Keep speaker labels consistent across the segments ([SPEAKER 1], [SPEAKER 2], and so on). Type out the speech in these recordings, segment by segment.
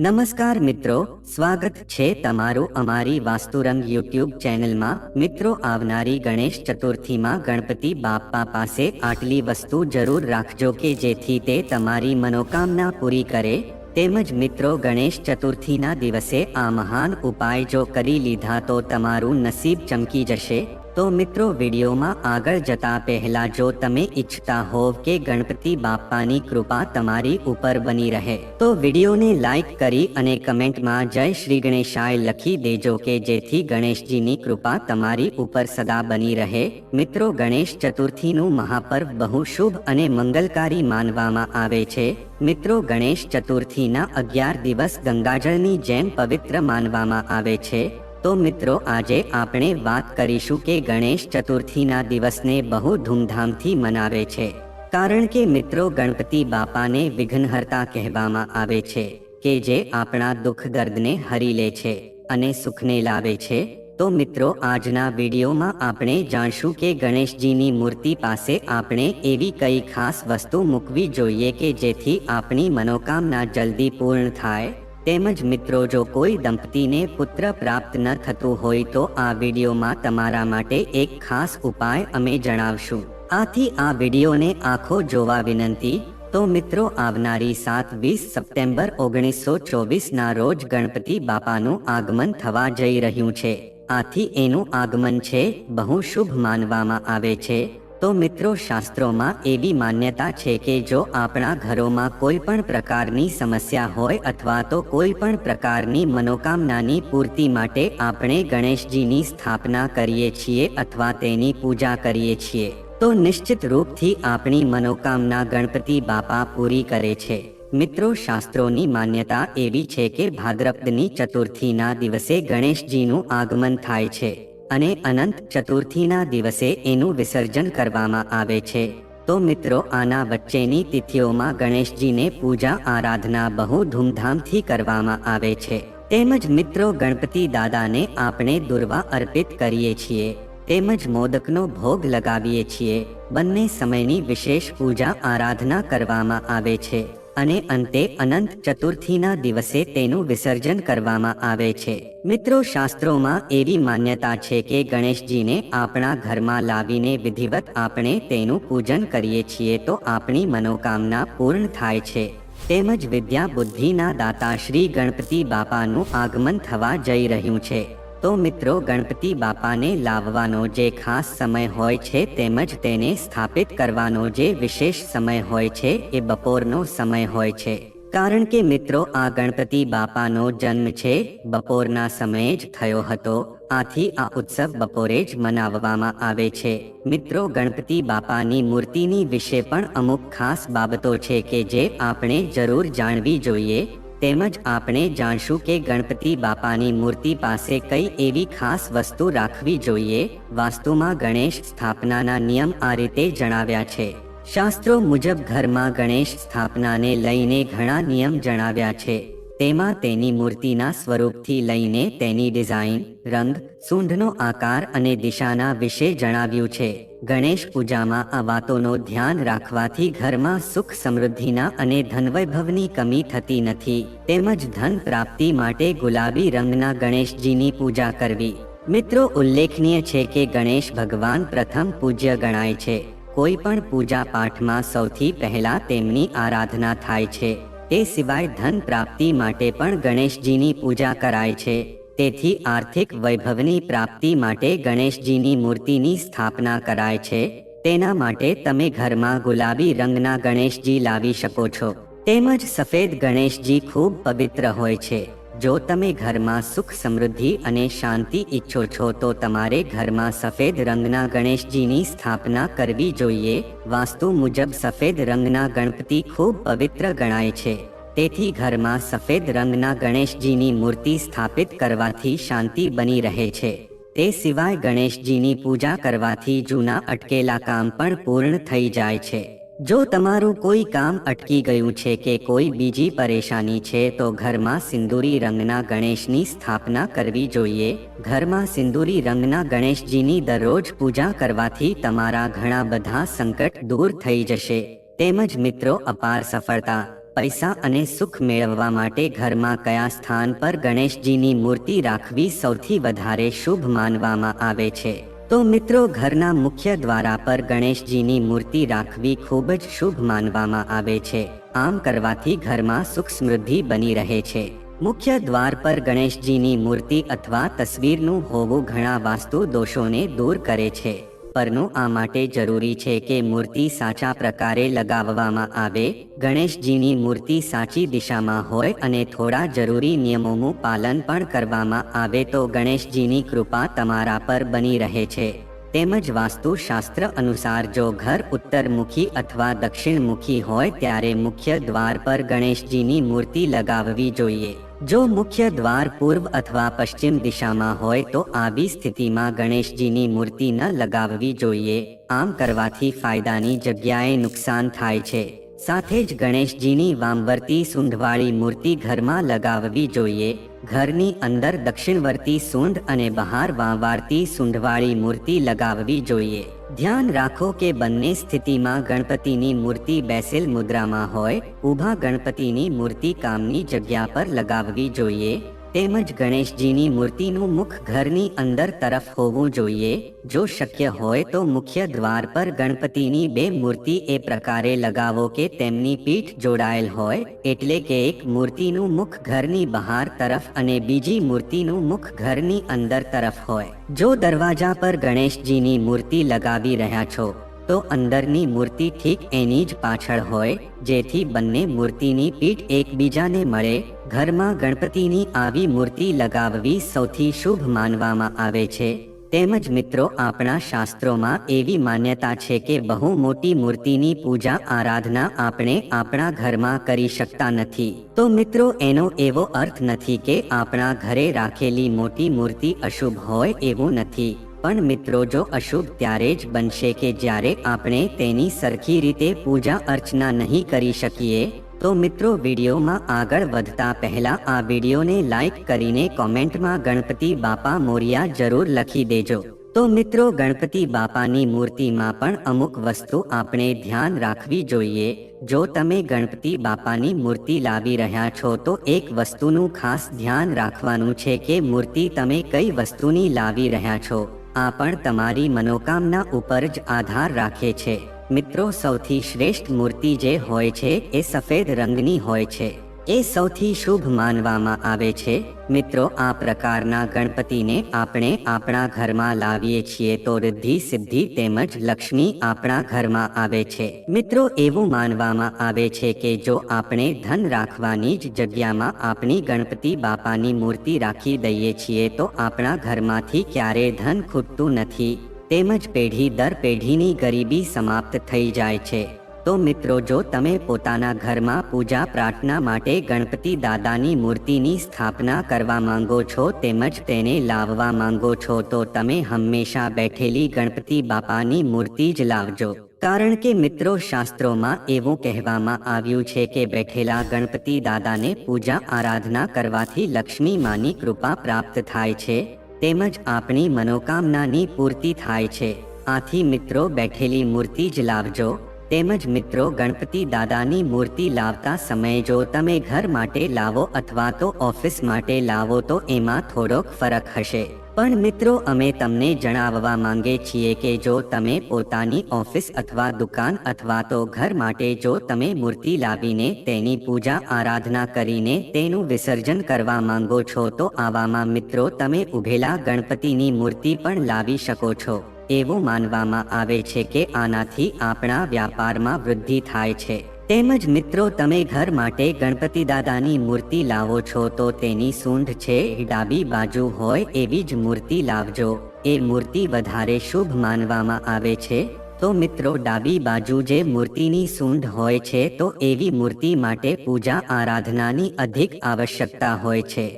[SPEAKER 1] નમસ્કાર મિત્રો, સ્વાગત છે તમારું અમારી વાસ્તુરંગ યુટ્યુબ ચેનલમાં। મિત્રો, આવનારી ગણેશ ચતુર્થીમાં ગણપતિ બાપ્પા પાસે આટલી વસ્તુ જરૂર રાખજો કે જેથી તે તમારી મનોકામના પૂરી કરે। તેમજ મિત્રો, ગણેશ ચતુર્થીના દિવસે આ મહાન ઉપાય જો કરી લીધા તો તમારું નસીબ ચમકી જશે। તો મિત્રો, વિડીયોમાં આગળ જતા પહેલા જો તમે ઈચ્છતા હોવ કે ગણપતિ બાપ્પાની કૃપા તમારી ઉપર બની રહે તો વિડીયોને લાઈક કરી અને કમેન્ટમાં જય શ્રી ગણેશાય લખી દેજો કે જેથી ગણેશજીની કૃપા તમારી ઉપર સદા બની રહે। મિત્રો, ગણેશ ચતુર્થીનું મહાપર્વ બહુ શુભ અને મંગલકારી માનવામાં આવે છે। મિત્રો, ગણેશ ચતુર્થીના 11 દિવસ ગંગાજળની જેમ પવિત્ર માનવામાં આવે છે। તો મિત્રો, આજે આપણે વાત કરીશું કે ગણેશ ચતુર્થીના દિવસને બહુ ધૂમધામથી મનાવે છે, કારણ કે મિત્રો, ગણપતિ બાપાને વિઘ્નહર્તા કહેવામાં આવે છે કે જે આપણા દુઃખ દર્દને હરી લે છે અને સુખને લાવે છે। તો મિત્રો, આજના વિડીયોમાં આપણે જાણશું કે ગણેશજીની મૂર્તિ પાસે આપણે એવી કઈ ખાસ વસ્તુ મૂકવી જોઈએ કે જેથી આપણી મનોકામના જલ્દી પૂર્ણ થાય। તેમજ મિત્રો, જો કોઈ દંપતીને પુત્ર પ્રાપ્ત ન થતું હોય તો આ વિડીયોમાં તમારા માટે એક ખાસ ઉપાય અમે જણાવશું। આથી આ વિડીયોને આખો જોવા વિનંતી। તો મિત્રો, આવનારી 7-20 સપ્ટેમ્બર 1924 ના રોજ ગણપતિ બાપાનું આગમન થવા જઈ રહ્યું છે। આથી એનું આગમન છે બહુ શુભ માનવામાં આવે છે। તો મિત્રો, શાસ્ત્રોમાં એવી માન્યતા છે કે જો આપણા ઘરોમાં કોઈ પણ પ્રકારની સમસ્યા હોય અથવા તો કોઈ પણ પ્રકારની મનોકામનાની પૂર્તિ માટે આપણે ગણેશજીની સ્થાપના કરીએ છીએ અથવા તેની પૂજા કરીએ છીએ તો નિશ્ચિત રૂપથી આપણી મનોકામના ગણપતિ બાપા પૂરી કરે છે। મિત્રો, શાસ્ત્રોની માન્યતા એવી છે કે ભાદ્રપદની ચતુર્થીના દિવસે ગણેશજીનું આગમન થાય છે અને અનંત ચતુર્થીના દિવસે એનું વિસર્જન કરવામાં આવે છે। તો મિત્રો, આના વચ્ચેની તિથિઓમાં ગણેશજીને પૂજા આરાધના બહુ ધૂમધામથી કરવામાં આવે છે। તેમજ મિત્રો, ગણપતિ દાદાને આપણે દુર્વા અર્પિત કરીએ છીએ તેમજ મોદકનો ભોગ લગાવીએ છીએ। બંને સમયની વિશેષ પૂજા આરાધના કરવામાં આવે છે અને અંતે અનંત ચતુર્થીના દિવસે તેનું વિસર્જન કરવામાં આવે છે। મિત્રો, શાસ્ત્રોમાં એવી માન્યતા છે કે ગણેશજીને આપણા ઘરમાં લાવીને વિધિવત આપણે તેનું પૂજન કરીએ છીએ તો આપણી મનોકામના પૂર્ણ થાય છે। તેમજ વિદ્યા બુદ્ધિના દાતા શ્રી ગણપતિ બાપાનું આગમન થવા જઈ રહ્યું છે। તો મિત્રો, ગણપતિ બાપાને લાવવાનો જે ખાસ સમય હોય છે તેમજ તેને સ્થાપિત કરવાનો જે વિશેષ સમય હોય છે એ બપોરનો સમય હોય છે, કારણ કે મિત્રો, આ ગણપતિ બાપાનો જન્મ છે બપોરના સમયે જ થયો હતો। આથી આ ઉત્સવ બપોરે જ મનાવવામાં આવે છે। મિત્રો, ગણપતિ બાપાની મૂર્તિની વિશે પણ અમુક ખાસ બાબતો છે કે જે આપણે જરૂર જાણવી જોઈએ। તેમજ આપણે જાણશું કે ગણપતિ બાપાની મૂર્તિ પાસે કઈ એવી ખાસ વસ્તુ રાખવી જોઈએ। વાસ્તુમાં ગણેશ સ્થાપનાના નિયમ આ રીતે જણાવ્યા છે। શાસ્ત્રો મુજબ ઘરમાં ગણેશ સ્થાપનાને લઈને ઘણા નિયમ જણાવ્યા છે। તેમાં તેની મૂર્તિના સ્વરૂપથી લઈને તેની ડિઝાઇન, રંગ, સૂંઢનો આકાર અને દિશાના વિશે જણાવ્યું છે। ગણેશ પૂજામાં આ વાતોનો ધ્યાન રાખવાથી ઘરમાં સુખ સમૃદ્ધિના અને ધનવૈભવની કમી થતી નથી। તેમજ ધન પ્રાપ્તિ માટે ગુલાબી રંગના ગણેશજીની પૂજા કરવી। મિત્રો, ઉલ્લેખનીય છે કે ગણેશ ભગવાન પ્રથમ પૂજ્ય ગણાય છે। કોઈ પણ પૂજા પાઠમાં સૌથી પહેલા તેમની આરાધના થાય છે। તે સિવાય ધન પ્રાપ્તિ માટે પણ ગણેશજીની પૂજા કરાય છે। તેથી આર્થિક વૈભવની પ્રાપ્તિ માટે ગણેશજીની મૂર્તિની સ્થાપના કરાય છે। તેના માટે તમે ઘરમાં ગુલાબી રંગના ગણેશજી લાવી શકો છો। તેમજ સફેદ ગણેશજી ખૂબ પવિત્ર હોય છે। જો તમે ઘરમાં સુખ સમૃદ્ધિ અને શાંતિ ઈચ્છો છો તો તમારે ઘરમાં સફેદ રંગના ગણેશજીની સ્થાપના કરવી જોઈએ। વાસ્તુ મુજબ સફેદ રંગના ગણપતિ ખૂબ પવિત્ર ગણાય છે। તેથી ઘરમાં સફેદ રંગના ગણેશજીની મૂર્તિ સ્થાપિત કરવાથી શાંતિ બની રહે છે। તે સિવાય ગણેશજીની પૂજા કરવાથી જૂના અટકેલા કામ પણ પૂર્ણ થઈ જાય છે। જો તમારું કોઈ કામ અટકી ગયું છે કે કોઈ બીજી પરેશાની છે તો ઘરમાં સિંદૂરી રંગના ગણેશની સ્થાપના કરવી જોઈએ। ઘરમાં સિંદૂરી રંગના ગણેશજીની દરરોજ પૂજા કરવાથી તમારા ઘણા બધા સંકટ દૂર થઈ જશે। તેમજ મિત્રો, અપાર સફળતા પૈસા અને સુખ મેળવવા માટે ઘરમાં કયા સ્થાન પર ગણેશજીની મૂર્તિ રાખવી સૌથી વધારે શુભ માનવામાં આવે છે? તો મિત્રો, ઘરના મુખ્ય દ્વારા પર ગણેશજીની મૂર્તિ રાખવી ખૂબ જ શુભ માનવામાં આવે છે. આમ કરવાથી ઘરમાં સુખ સમૃદ્ધિ બની રહે છે. મુખ્ય દ્વાર પર ગણેશજીની મૂર્તિ અથવા તસવીરનું હોવું ઘણા વાસ્તુ દોષોને દૂર કરે છે. પરનું આ માટે જરૂરી છે કે મૂર્તિ સાચા પ્રકારે લગાવવામાં આવે, ગણેશજીની મૂર્તિ સાચી દિશામાં હોય અને થોડા જરૂરી નિયમોનું પાલન પણ કરવામાં આવે તો ગણેશજીની કૃપા તમારા પર બની રહે છે. તેમજ વાસ્તુશાસ્ત્ર અનુસાર જો ઘર ઉત્તરમુખી અથવા દક્ષિણમુખી હોય ત્યારે મુખ્ય દ્વાર પર ગણેશજીની મૂર્તિ લગાવવી જોઈએ. જો મુખ્ય દ્વાર પૂર્વ અથવા પશ્ચિમ દિશામાં હોય તો આવી સ્થિતિમાં ગણેશજીની મૂર્તિ ન લગાવવી જોઈએ. આમ કરવાથી ફાયદાની જગ્યાએ નુકસાન થાય છે. સાથે જ ગણેશજીની વામવર્તી સૂંઢવાળી મૂર્તિ ઘરમાં લગાવવી જોઈએ. ઘરની અંદર દક્ષિણવર્તી સૂંઢ અને બહાર વાંવારતી સૂંઢવાળી મૂર્તિ લગાવવી જોઈએ. ધ્યાન રાખો કે બંને સ્થિતિમાં ગણપતિની મૂર્તિ બેસેલ મુદ્રામાં હોય. ઊભા ગણપતિની મૂર્તિ કામની જગ્યા પર લગાવવી જોઈએ. તેમજ ગણેશજીની મૂર્તિનું મુખ ઘરની અંદર તરફ હોવું જોઈએ. જો શક્ય હોય તો મુખ્ય દ્વાર પર ગણપતિની બે મૂર્તિ એ પ્રકારે લગાવો કે તેમની પીઠ જોડાયેલ હોય, એટલે કે એક મૂર્તિનું મુખ ઘરની બહાર તરફ અને બીજી મૂર્તિનું મુખ ઘરની અંદર તરફ હોય. જો દરવાજા પર ગણેશજીની મૂર્તિ લગાવી રહ્યા છો તો અંદરની મૂર્તિ ઠીક એની જ પાછળ હોય, જેથી બંને મૂર્તિની પીઠ એકબીજાને મળે. ઘરમાં ગણપતિની આવી મૂર્તિ લગાવવી સૌથી શુભ માનવામાં આવે છે. તેમજ મિત્રો, આપણા શાસ્ત્રોમાં એવી માન્યતા છે કે બહુ મોટી મૂર્તિની પૂજા આરાધના આપણે આપણા ઘરમાં કરી શકતા નથી. તો મિત્રો, એનો એવો અર્થ નથી કે આપણા ઘરે રાખેલી મોટી મૂર્તિ અશુભ હોય એવું નથી. પણ મિત્રો, જો અશુભ ત્યારે જ બનશે કે જ્યારે આપણે તેની સરખી રીતે પૂજા અર્ચના નહીં કરી શકીએ. તો મિત્રો, વિડીયોમાં આગળ વધતા પહેલા આ વિડીયોને લાઈક કરીને કોમેન્ટમાં ગણપતિ બાપા મોરિયા જરૂર લખી દેજો. તો મિત્રો, ગણપતિ બાપાની મૂર્તિમાં પણ અમુક વસ્તુ આપણે ધ્યાન રાખવી જોઈએ. જો તમે ગણપતિ બાપાની મૂર્તિ લાવી રહ્યા છો તો એક વસ્તુનું ખાસ ધ્યાન રાખવાનું છે કે મૂર્તિ તમે કઈ વસ્તુની લાવી રહ્યા છો. આ પણ તમારી મનોકામના ઉપર જ આધાર રાખે છે. મિત્રો, સૌથી શ્રેષ્ઠ મૂર્તિ જે હોય છે એ સફેદ રંગની હોય છે. એ સૌથી શુભ માનવામાં આવે છે. મિત્રો, આ પ્રકારના ગણપતિને આપણે આપણા ઘરમાં લાવીએ છીએ તો રિદ્ધિ સિદ્ધિ તેમજ લક્ષ્મી આપણા ઘરમાં આવે છે. મિત્રો, એવું માનવામાં આવે છે કે જો આપણે ધન રાખવાની જ જગ્યામાં આપણી ગણપતિ બાપાની મૂર્તિ રાખી દઈએ છીએ તો આપણા ઘરમાંથી ક્યારેય ધન ખૂટતું નથી. તેમજ પેઢી દર પેઢીની ગરીબી સમાપ્ત થઈ જાય છે. તો મિત્રો, જો તમે પોતાના ઘરમાં પૂજા પ્રાર્થના માટે ગણપતિ દાદાની મૂર્તિની સ્થાપના કરવા માંગો છો તેમજ તેને લાવવા માંગો છો તો તમે હંમેશા બેઠેલી ગણપતિ બાપાની મૂર્તિ જ લાવજો. કારણ કે મિત્રો, શાસ્ત્રોમાં એવું કહેવામાં આવ્યું છે કે બેઠેલા ગણપતિ દાદાને પૂજા આરાધના કરવાથી લક્ષ્મી માની કૃપા પ્રાપ્ત થાય છે. તેમજ આપણી મનોકામનાની પૂર્તિ થાય છે. આથી મિત્રો, બેઠેલી મૂર્તિ જ લાવજો. તેમજ મિત્રો, ગણપતિ દાદાની મૂર્તિ લાવતા સમયે જો તમે ઘર માટે લાવો અથવા તો ઓફિસ માટે લાવો તો એમાં થોડોક ફરક હશે. પણ મિત્રો, અમે તમને જણાવવા માંગે છીએ કે જો તમે પોતાની ઓફિસ અથવા દુકાન અથવા તો ઘર માટે જો તમે મૂર્તિ લાવીને તેની પૂજા આરાધના કરીને તેનું વિસર્જન કરવા માંગો છો તો આવામાં મિત્રો તમે ઊભેલા ગણપતિની મૂર્તિ પણ લાવી શકો છો. એવું માનવામાં આવે છે કે આનાથી આપણા વ્યાપારમાં વૃદ્ધિ થાય છે. તેમજ મિત્રો, તમે ઘર માટે ગણપતિ દાદાની મૂર્તિ લાવો છો તો તેની સૂંઢ છે ડાબી બાજુ હોય એવી જ મૂર્તિ લાવજો. એ મૂર્તિ વધારે શુભ માનવામાં આવે છે. તો મિત્રો, ડાબી બાજુ જે મૂર્તિની સૂંઢ હોય છે તો એવી મૂર્તિ માટે પૂજા આરાધનાની અધિક આવશ્યકતા હોય છે.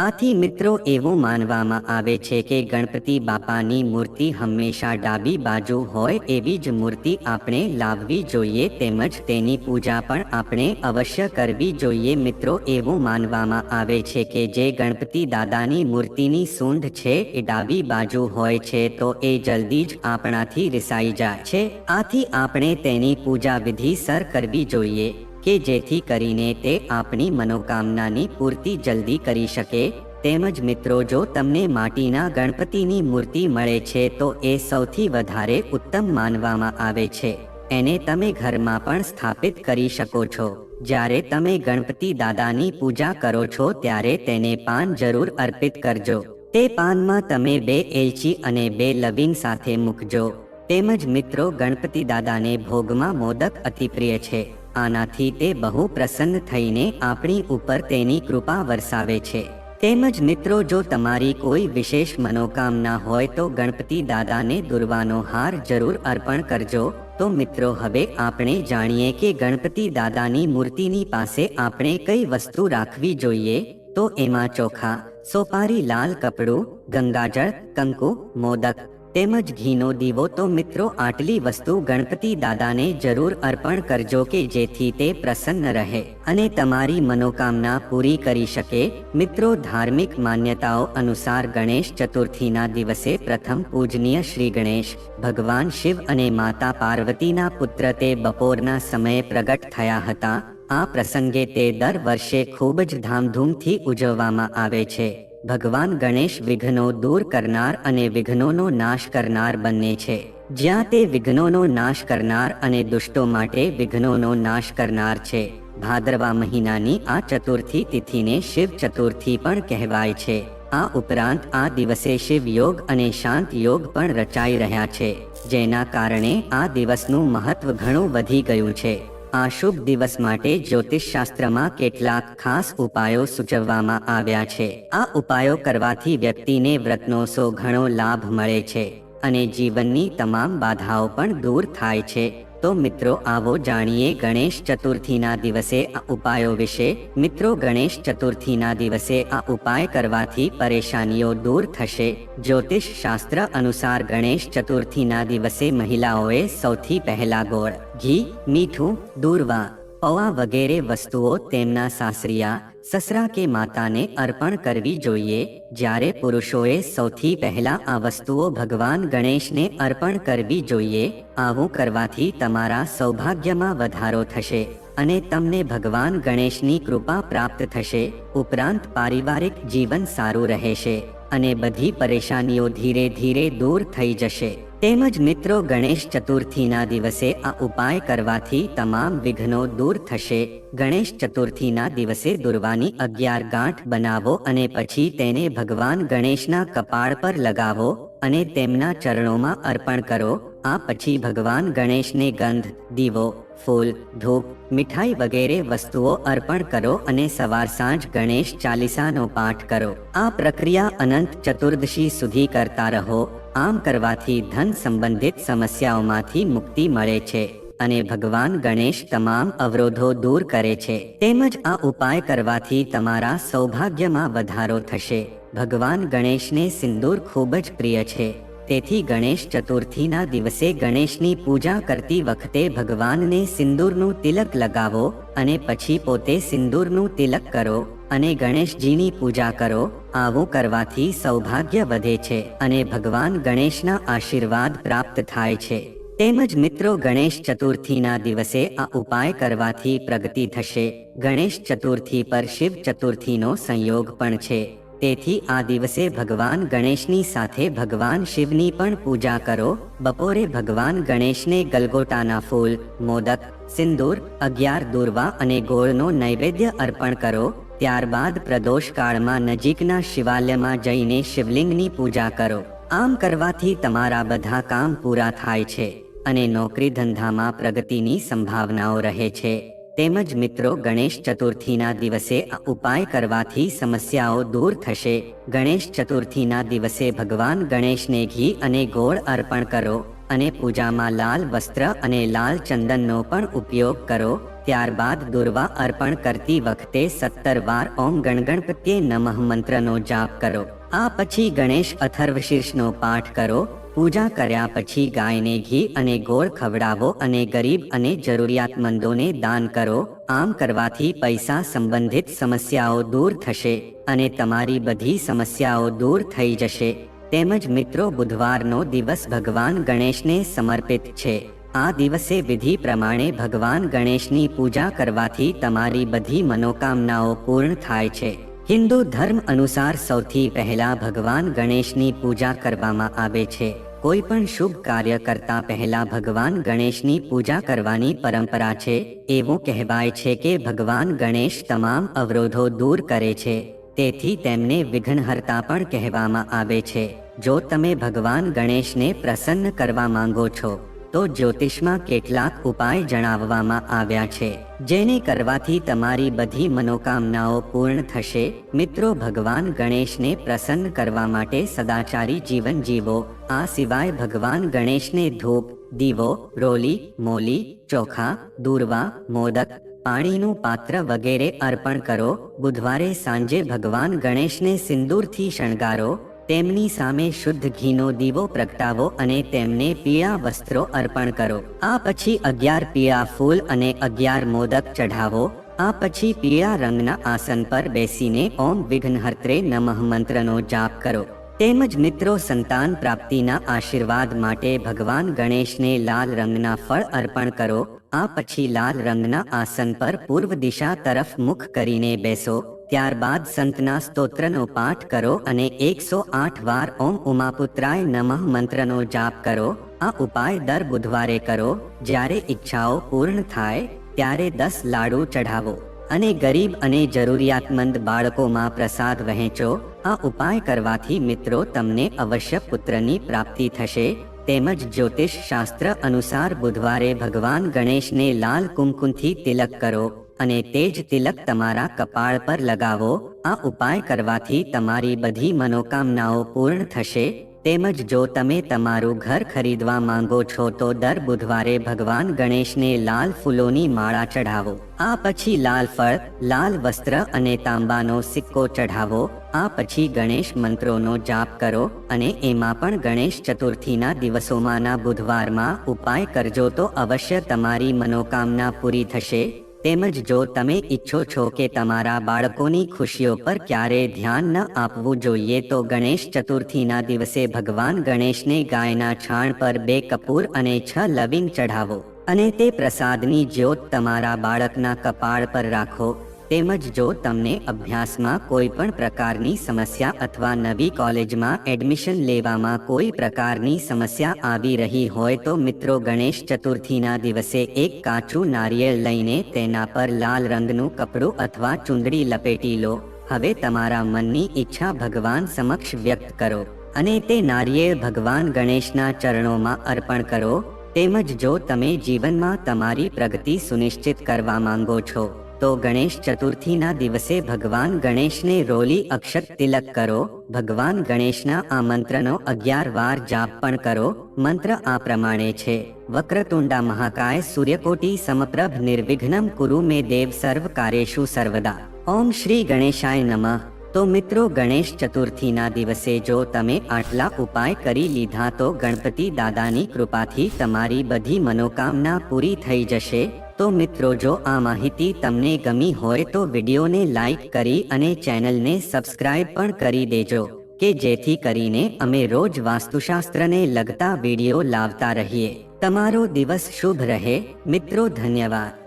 [SPEAKER 1] આથી મિત્રો, એવું માનવામાં આવે છે કે ગણપતિ બાપાની મૂર્તિ હંમેશા ડાબી બાજુ હોય એવી જ મૂર્તિ આપણે લાવવી જોઈએ. તેમજ તેની પૂજા પણ આપણે અવશ્ય કરવી જોઈએ. મિત્રો, એવું માનવામાં આવે છે કે જે ગણપતિ દાદાની મૂર્તિની સૂંઢ છે એ ડાબી બાજુ હોય છે તો એ જલ્દી જ આપણાથી રિસાઈ જાય છે. આથી આપણે તેની પૂજા વિધિસર કરવી જોઈએ. કે જેથી કરીને તે આપણી મનોકામનાની પૂર્તિ જલ્દી કરી શકે। તેમજ મિત્રો, જો તમને માટીના ગણપતિની મૂર્તિ મળે છે તો એ સૌથી વધારે ઉત્તમ માનવામાં આવે છે। એને તમે ઘરમાં પણ સ્થાપિત કરી શકો છો। જ્યારે તમે ગણપતિ દાદાની પૂજા કરો છો ત્યારે તેને પાન જરૂર અર્પિત કરજો। તે પાનમાં તમે 2 એલચી અને 2 લવિંગ સાથે મૂકજો। તેમજ મિત્રો, ગણપતિ દાદાને ભોગમાં મોદક અતિ પ્રિય છે। આનાથી તે બહુ પ્રસન્ન થઈને આપણી ઉપર તેની કૃપા વરસાવે છે। તેમજ મિત્રો, જો તમારી કોઈ વિશેષ મનોકામના હોય તો ગણપતિ દાદાને દુર્વાનો હાર જરૂર અર્પણ કરજો। તો મિત્રો, હવે આપણે જાણીએ કે ગણપતિ દાદાની મૂર્તિની પાસે આપણે કઈ વસ્તુ રાખવી જોઈએ। તો એમાં ચોખા, સોપારી, લાલ કપડું, ગંગાજળ, કંકુ, મોદક તેમજ ઘીનો દીવો। તો મિત્રો, આટલી વસ્તુ ગણપતિ દાદાને જરૂર અર્પણ કરજો કે જેથી તે પ્રસન્ન રહે અને તમારી મનોકામના પૂરી કરી શકે। મિત્રો, ધાર્મિક માન્યતાઓ અનુસાર ગણેશ ચતુર્થીના દિવસે પ્રથમ પૂજનીય શ્રી ગણેશ ભગવાન શિવ અને માતા પાર્વતીના પુત્ર તે બપોરના સમયે પ્રગટ થયા હતા। આ પ્રસંગે તે દર વર્ષે ખૂબ જ ધામધૂમથી ઉજવવામાં આવે છે। ભગવાન ગણેશ વિઘ્નો દૂર કરનાર અને વિઘ્નોનો નાશ કરનાર બંને છે। જ્યાં તે વિઘ્નોનો નાશ કરનાર અને દુષ્ટો માટે વિઘ્નોનો નાશ કરનાર છે। ભાદરવા મહિનાની આ ચતુર્થી તિથિને શિવ ચતુર્થી પણ કહેવાય છે। આ ઉપરાંત આ દિવસે શિવ યોગ અને શાંત યોગ પણ રચાઈ રહ્યા છે, જેના કારણે આ દિવસનું મહત્વ ઘણું વધી ગયું છે। આ શુભ દિવસ માટે જ્યોતિષશાસ્ત્રમાં કેટલાક ખાસ ઉપાયો સૂચવવામાં આવ્યા છે। આ ઉપાયો કરવાથી વ્યક્તિને વ્રતનો ઘણો લાભ મળે છે અને જીવનની તમામ બાધાઓ પણ દૂર થાય છે। તો મિત્રો, આવો જાણીએ ગણેશ ચતુર્થીના દિવસે આ ઉપાયો વિશે। મિત્રો, ગણેશ ચતુર્થીના દિવસે આ ઉપાય કરવાથી પરેશાનીઓ દૂર થશે। જ્યોતિષ શાસ્ત્ર અનુસાર ગણેશ ચતુર્થીના દિવસે મહિલાઓએ સૌથી પહેલા ગોળ, ઘી, મીઠું, દૂર્વા, પૌવા વગેરે વસ્તુઓ તેમના સાસરિયા, સસરા કે માતાને અર્પણ કરવી જોઈએ, જ્યારે પુરુષોએ સૌથી પહેલા આ વસ્તુઓ ભગવાન ગણેશને અર્પણ કરવી જોઈએ। આવું કરવાથી તમારા સૌભાગ્યમાં વધારો થશે અને તમને ભગવાન ગણેશની કૃપા પ્રાપ્ત થશે। ઉપરાંત પારિવારિક જીવન સારું રહેશે અને બધી પરેશાનીઓ ધીરે ધીરે દૂર થઈ જશે। તેમજ મિત્રો, ગણેશ ચતુર્થીના દિવસે આ ઉપાય કરવાથી તમામ વિઘ્નો દૂર થશે। ગણેશ ચતુર્થીના દિવસે દુર્વાની 11 ગાંઠ બનાવો અને પછી તેને ભગવાન ગણેશના કપાળ પર લગાવો અને તેમના ચરણોમાં અર્પણ કરો। આ પછી ભગવાન ગણેશને ગંધ, દીવો, ફૂલ, ધૂપ, મીઠાઈ વગેરે વસ્તુઓ અર્પણ કરો અને સવાર સાંજ ગણેશ ચાલીસાનો પાઠ કરો। આ પ્રક્રિયા અનંત ચતુર્દશી સુધી કરતા રહો। આમ કરવાથી ધન સંબંધિત સમસ્યાઓમાંથી મુક્તિ મળે છે અને ભગવાન ગણેશ તમામ અવરોધો દૂર કરે છે। તેમજ આ ઉપાય કરવાથી તમારા સૌભાગ્યમાં વધારો થશે। ભગવાન ગણેશને સિંદૂર ખૂબ જ પ્રિય છે, તેથી ગણેશ ચતુર્થીના દિવસે ગણેશની પૂજા કરતી વખતે ભગવાનને સિંદૂરનું તિલક લગાવો અને પછી પોતે સિંદૂરનું તિલક કરો અને ગણેશજીની પૂજા કરો। આવું કરવાથી સૌભાગ્ય વધે છે અને ભગવાન ગણેશના આશીર્વાદ પ્રાપ્ત થાય છે। તેમજ મિત્રો, ગણેશ ચતુર્થીના દિવસે આ ઉપાય કરવાથી પ્રગતિ થશે। ગણેશ ચતુર્થી પર શિવ ચતુર્થીનો સંયોગ પણ છે, તેથી આ દિવસે ભગવાન ગણેશની સાથે ભગવાન શિવની પણ પૂજા કરો। બપોરે ભગવાન ગણેશને ગલગોટાના ફૂલ, મોદક, સિંદૂર, 11 દૂર્વા અને ગોળનો નૈવેદ્ય અર્પણ કરો। ત્યારબાદ પ્રદોષ કાળમાં નજીકના શિવાલયમાં જઈને શિવલિંગની પૂજા કરો। આમ કરવાથી તમારા બધા કામ પૂરા થાય છે અને નોકરી ધંધામાં પ્રગતિની સંભાવનાઓ રહે છે। તેમજ મિત્રો, ગણેશ ચતુર્થીના દિવસે આ ઉપાય કરવાથી સમસ્યાઓ દૂર થશે। ગણેશ ચતુર્થીના દિવસે ભગવાન ગણેશને ઘી અને ગોળ અર્પણ કરો અને પૂજામાં લાલ વસ્ત્ર અને લાલ ચંદનનો પણ ઉપયોગ કરો। ત્યારબાદ દુર્વા અર્પણ કરતી વખતે 17 વાર ઓમ ગણગણપત્યે નમઃ મંત્રનો જાપ કરો। આ પછી ગણેશ અથર્વશીર્ષનો પાઠ કરો। પૂજા કર્યા પછી ગાયને ઘી અને ગોળ ખવડાવો અને ગરીબ અને જરૂરિયાતમંદોને દાન કરો। આમ કરવાથી પૈસા સંબંધિત સમસ્યાઓ દૂર થશે અને તમારી બધી સમસ્યાઓ દૂર થઈ જશે। તેમજ મિત્રો, બુધવારનો દિવસ ભગવાન ગણેશને સમર્પિત છે, આ દિવસે વિધિ પ્રમાણે ભગવાન ગણેશની પૂજા કરવાથી તમારી બધી મનોકામનાઓ પૂર્ણ થાય છે. હિન્દુ ધર્મ અનુસાર સૌથી પહેલા ભગવાન ગણેશની પૂજા કરવામાં આવે છે. કોઈ પણ શુભ કાર્ય કરતા પહેલા ભગવાન ગણેશની પૂજા કરવાની પરંપરા છે. એવું કહેવાય છે કે ભગવાન ગણેશ તમામ અવરોધો દૂર કરે છે, તેથી તેમને વિઘ્નહર્તા પણ કહેવામાં આવે છે. જો તમે ભગવાન ગણેશને પ્રસન્ન કરવા માંગો છો તો જ્યોતિષમાં કેટલાક ઉપાય જણાવવામાં આવ્યા છે, જેને કરવાથી તમારી બધી મનોકામનાઓ પૂર્ણ થશે. મિત્રો, ભગવાન ગણેશને પ્રસન્ન કરવા માટે સદાચારી જીવન જીવો. આ સિવાય ભગવાન ગણેશને ધૂપ, દીવો, રોલી, મોલી, ચોખા, દૂર્વા, મોદક, પાણીનું પાત્ર વગેરે અર્પણ કરો. બુધવારે સાંજે ભગવાન ગણેશને સિંદૂરથી શણગારો. તેમની સામે શુદ્ધ ઘીનો દીવો પ્રગટાવો અને તેમને પીળા વસ્ત્રો અર્પણ કરો. આ પછી 11 પીળા ફૂલ અને 11 મોદક ચઢાવો. આ પછી પીળા રંગના આસન પર બેસીને ઓમ વિઘ્નહર્ત્રે નમઃ મંત્રનો જાપ કરો. તેમજ મિત્રો, સંતાન પ્રાપ્તિના આશીર્વાદ માટે ભગવાન ગણેશને લાલ રંગના ફળ અર્પણ કરો. આ પછી લાલ રંગના આસન પર પૂર્વ દિશા તરફ મુખ કરીને બેસો. ત્યારબાદ સંતના સ્તોત્રનો પાઠ કરો અને 108 વાર ઓમ ઉમાપુત્રાય નમઃ મંત્રનો જાપ કરો. આ ઉપાય દર બુધવારે કરો. જ્યારે ઈચ્છાઓ પૂર્ણ થાય ત્યારે 10 લાડુ ચઢાવો અને ગરીબ અને જરૂરિયાતમંદ બાળકોમાં પ્રસાદ વહેંચો. આ ઉપાય કરવાથી મિત્રો તમને અવશ્ય પુત્રની પ્રાપ્તિ થશે. તેમજ જ્યોતિષ શાસ્ત્ર અનુસાર બુધવારે ભગવાન ગણેશને લાલ કુમકુમથી તિલક કરો અને તે જ તિલક તમારા કપાળ પર લગાવો. આ ઉપાય કરવાથી તમારી બધી મનોકામનાઓ પૂર્ણ થશે. તેમજ જો તમે તમારું ઘર ખરીદવા માંગો છો તો દર બુધવારે ભગવાન ગણેશને લાલ ફૂલોની માળા ચઢાવો. આ પછી લાલ ફળ, લાલ વસ્ત્ર અને તાંબાનો સિક્કો ચઢાવો. આ પછી ગણેશ મંત્રોનો જાપ કરો અને એમાં પણ ગણેશ ચતુર્થીના દિવસોમાંના બુધવારમાં ઉપાય કરજો તો અવશ્ય તમારી મનોકામના પૂરી થશે. તેમજ જો તમે ઈચ્છો છો કે તમારા બાળકોની ખુશીઓ પર ક્યારેય ધ્યાન ન આપવું જોઈએ તો ગણેશ ચતુર્થીના દિવસે ભગવાન ગણેશને ગાયના છાણ પર 2 કપૂર અને 6 લવિંગ ચઢાવો અને તે પ્રસાદની જ્યોત તમારા બાળકના કપાળ પર રાખો. તેમજ જો તમને અભ્યાસમાં કોઈ પણ પ્રકારની સમસ્યા અથવા નવી કોલેજમાં એડમિશન લેવામાં કોઈ પ્રકારની સમસ્યા આવી રહી હોય તો મિત્રો, ગણેશ ચતુર્થીના દિવસે એક કાચું નારિયેળ લઈને તેના પર લાલ રંગનું કપડું અથવા ચૂંદડી લપેટી લો. હવે તમારા મનની ઈચ્છા ભગવાન સમક્ષ વ્યક્ત કરો અને તે નારિયેળ ભગવાન ગણેશના ચરણોમાં અર્પણ કરો. તેમજ જો તમે જીવનમાં તમારી પ્રગતિ સુનિશ્ચિત કરવા માંગો છો તો ગણેશ ચતુર્થીના દિવસે ભગવાન ગણેશને રોલી અક્ષત તિલક કરો. ભગવાન ગણેશના આ મંત્રનો 11 વાર જાપ પણ કરો. મંત્ર આ પ્રમાણે છે: વક્રતુંડા મહાકાય સૂર્યકોટી સમપ્રભ નિર્વિઘ્નમ કુરુ મે દેવ સર્વ કાર્યેષુ સર્વદા. ઓમ શ્રી ગણેશાય નમઃ. તો મિત્રો, ગણેશ ચતુર્થીના દિવસે જો તમે આટલા ઉપાય કરી લીધા તો ગણપતિ દાદાની કૃપાથી તમારી બધી મનોકામના પૂરી થઈ જશે. તો મિત્રો, જો આ માહિતી તમને ગમી હોય તો વિડીયોને લાઈક કરી અને ચેનલને સબસ્ક્રાઇબ પણ કરી દેજો કે જેથી કરીને અમે રોજ વાસ્તુશાસ્ત્રને લગતા વિડીયો લાવતા રહીએ. તમારો દિવસ શુભ રહે. મિત્રો, ધન્યવાદ.